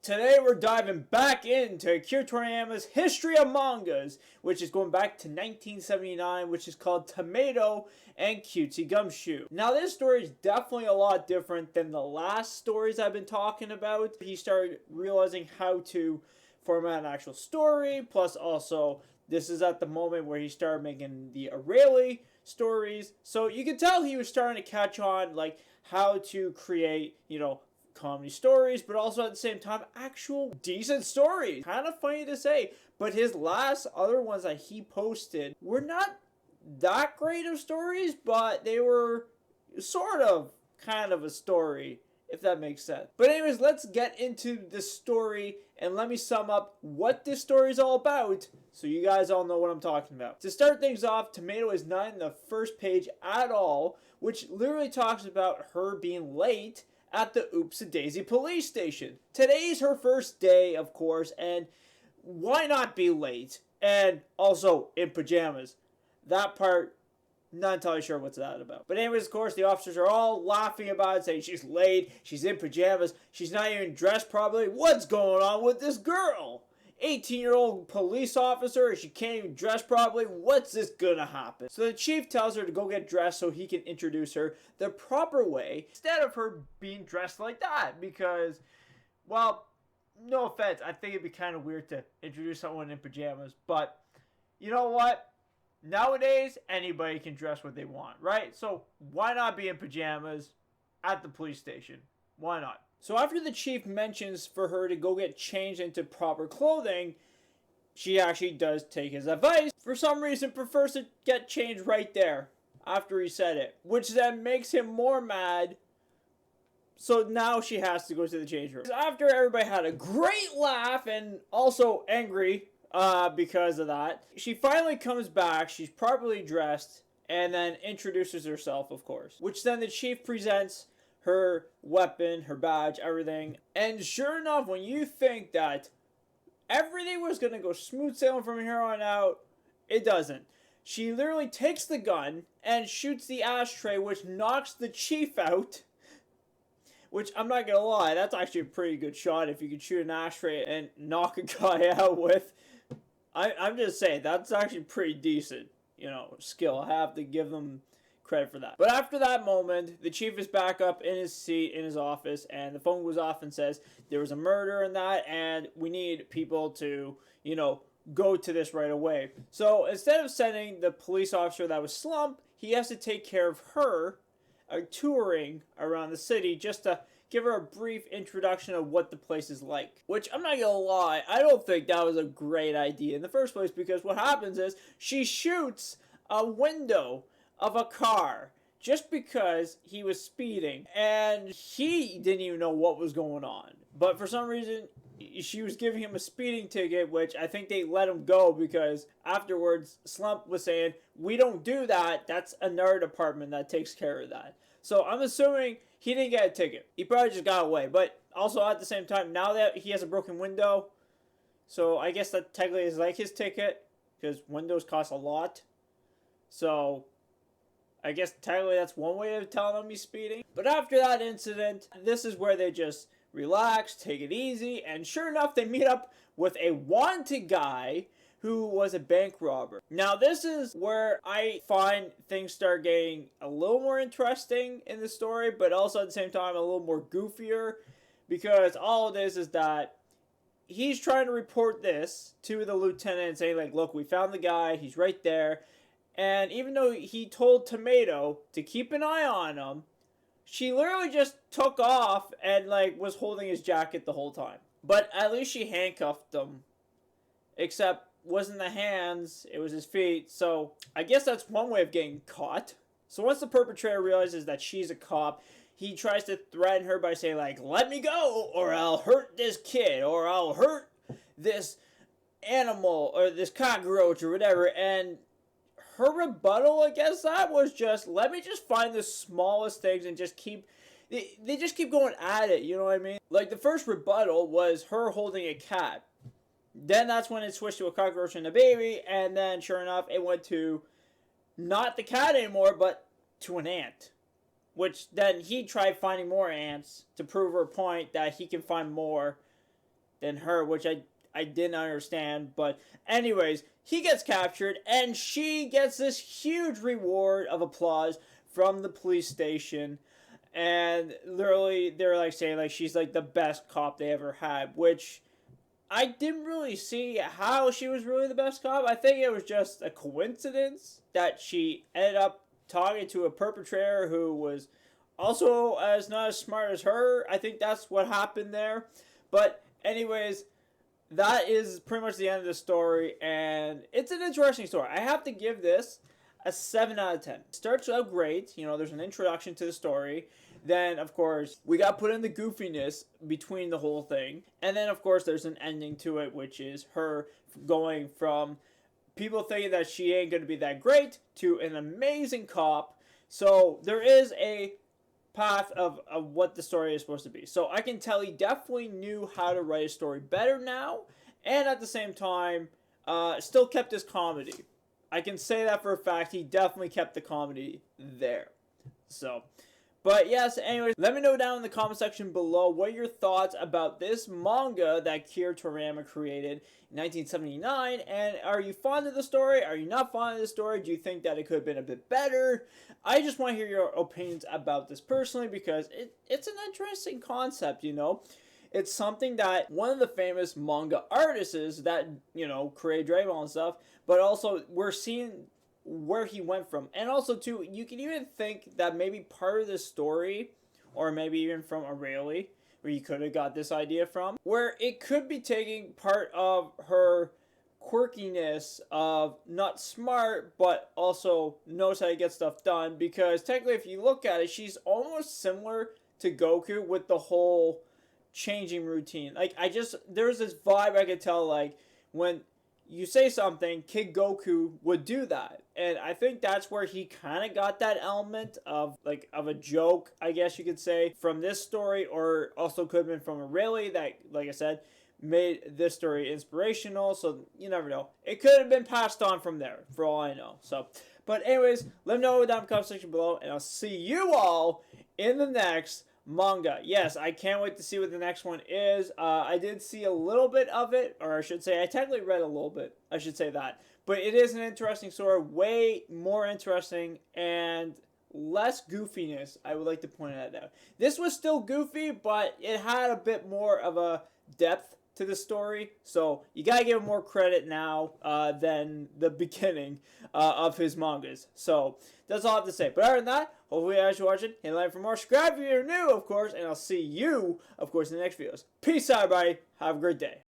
Today we're diving back into Toriyama's history of mangas, which is going back to 1979, which is called Tomato and Cutesy Gumshoe. Now this story is definitely a lot different than the last stories I've been talking about. He started realizing how to format an actual story, plus also this is at the moment where he started making the Aurelie stories. So you can tell he was starting to catch on, like how to create, comedy stories, but also at the same time, actual decent stories. Kind of funny to say, but his last other ones that he posted were not that great of stories, but they were sort of kind of a story, if that makes sense. But anyways, let's get into the story and let me sum up what this story is all about so you guys all know what I'm talking about. To start things off, Tomato is not in the first page at all, which literally talks about her being late at the Oopsie-Daisy police station. Today's her first day, of course, and why not be late? And also in pajamas. That part, not entirely sure what's that about. But anyways, of course, the officers are all laughing about it, saying she's late, she's in pajamas, she's not even dressed properly. What's going on with this girl? 18-year-old police officer, and she can't even dress properly. What's this gonna happen? So the chief tells her to go get dressed so he can introduce her the proper way instead of her being dressed like that. Because, well, no offense, I think it'd be kind of weird to introduce someone in pajamas. But you know what? Nowadays, anybody can dress what they want, right? So why not be in pajamas at the police station? Why not? So after the chief mentions for her to go get changed into proper clothing, she actually does take his advice. For some reason, prefers to get changed right there after he said it, which then makes him more mad. So now she has to go to the change room. After everybody had a great laugh and also angry because of that, she finally comes back. She's properly dressed and then introduces herself, of course, which then the chief presents her weapon, her badge, everything. And sure enough, when you think that everything was going to go smooth sailing from here on out, it doesn't. She literally takes the gun and shoots the ashtray, which knocks the chief out. Which, I'm not going to lie, that's actually a pretty good shot if you could shoot an ashtray and knock a guy out with. I'm just saying, that's actually pretty decent, skill. I have to give them credit for that. But after that moment, the chief is back up in his seat in his office, and the phone goes off and says there was a murder and that, and we need people to, go to this right away. So instead of sending the police officer that was slumped, he has to take care of her, touring around the city just to give her a brief introduction of what the place is like. Which, I'm not gonna lie, I don't think that was a great idea in the first place, because what happens is she shoots a window of a car just because he was speeding, and he didn't even know what was going on. But for some reason, she was giving him a speeding ticket, which I think they let him go because afterwards Slump was saying, we don't do that, that's another department that takes care of that. So I'm assuming he didn't get a ticket. He probably just got away. But also at the same time, now that he has a broken window, so I guess that technically is like his ticket, because windows cost a lot. So I guess technically that's one way of telling him he's speeding. But after that incident, this is where they just relax, take it easy, and sure enough, they meet up with a wanted guy who was a bank robber. Now, this is where I find things start getting a little more interesting in the story, but also at the same time a little more goofier, because all of this is that he's trying to report this to the lieutenant and say, like, look, we found the guy, he's right there. And even though he told Tomato to keep an eye on him, she literally just took off and, like, was holding his jacket the whole time. But at least she handcuffed him. Except, wasn't the hands, it was his feet. So, I guess that's one way of getting caught. So once the perpetrator realizes that she's a cop, he tries to threaten her by saying, like, let me go, or I'll hurt this kid, or I'll hurt this animal, or this cockroach, or whatever. And her rebuttal, I guess that was just, let me just find the smallest things and just keep, they just keep going at it, you know what I mean? Like, the first rebuttal was her holding a cat. Then that's when it switched to a cockroach and a baby, and then sure enough, it went to not the cat anymore, but to an ant. Which then he tried finding more ants to prove her point that he can find more than her, which I didn't understand. But anyways, he gets captured and she gets this huge reward of applause from the police station. And literally, they're like saying like she's like the best cop they ever had, which I didn't really see how she was really the best cop. I think it was just a coincidence that she ended up talking to a perpetrator who was also not as smart as her. I think that's what happened there. But anyways, that is pretty much the end of the story, and it's an interesting story. I have to give this a 7 out of 10. It starts out great. You know, there's an introduction to the story. Then, of course, we got put in the goofiness between the whole thing. And then, of course, there's an ending to it, which is her going from people thinking that she ain't going to be that great to an amazing cop. So there is a path of what the story is supposed to be. So I can tell he definitely knew how to write a story better now. And at the same time, still kept his comedy. I can say that for a fact. He definitely kept the comedy there. So... but yes, anyways, let me know down in the comment section below what your thoughts about this manga that Akira Toriyama created in 1979. And are you fond of the story? Are you not fond of the story? Do you think that it could have been a bit better? I just want to hear your opinions about this personally because it's an interesting concept, you know. It's something that one of the famous manga artists is that, you know, created Dragon Ball and stuff. But also, we're seeing where he went from. And also, too, you can even think that maybe part of the story, or maybe even from Aurelie, where you could have got this idea from, where it could be taking part of her quirkiness of not smart, but also knows how to get stuff done. Because technically, if you look at it, she's almost similar to Goku with the whole changing routine. Like, there's this vibe I could tell, like, when you say something, Kid Goku would do that. And I think that's where he kind of got that element of, like, of a joke, I guess you could say, from this story, or also could have been from Aurelie that, like I said, made this story inspirational. So you never know. It could have been passed on from there, for all I know. So, but anyways, let me know down in the comment section below, and I'll see you all in the next manga. Yes, I can't wait to see what the next one is. I did see a little bit of it, or I should say, I technically read a little bit. I should say that. But it is an interesting story, way more interesting and less goofiness, I would like to point that out. This was still goofy, but it had a bit more of a depth to the story, so you gotta give him more credit now than the beginning of his mangas. So that's all I have to say. But other than that, hopefully you guys are watching. Hit like for more. Subscribe if you're new, of course, and I'll see you, of course, in the next videos. Peace out, everybody. Have a great day.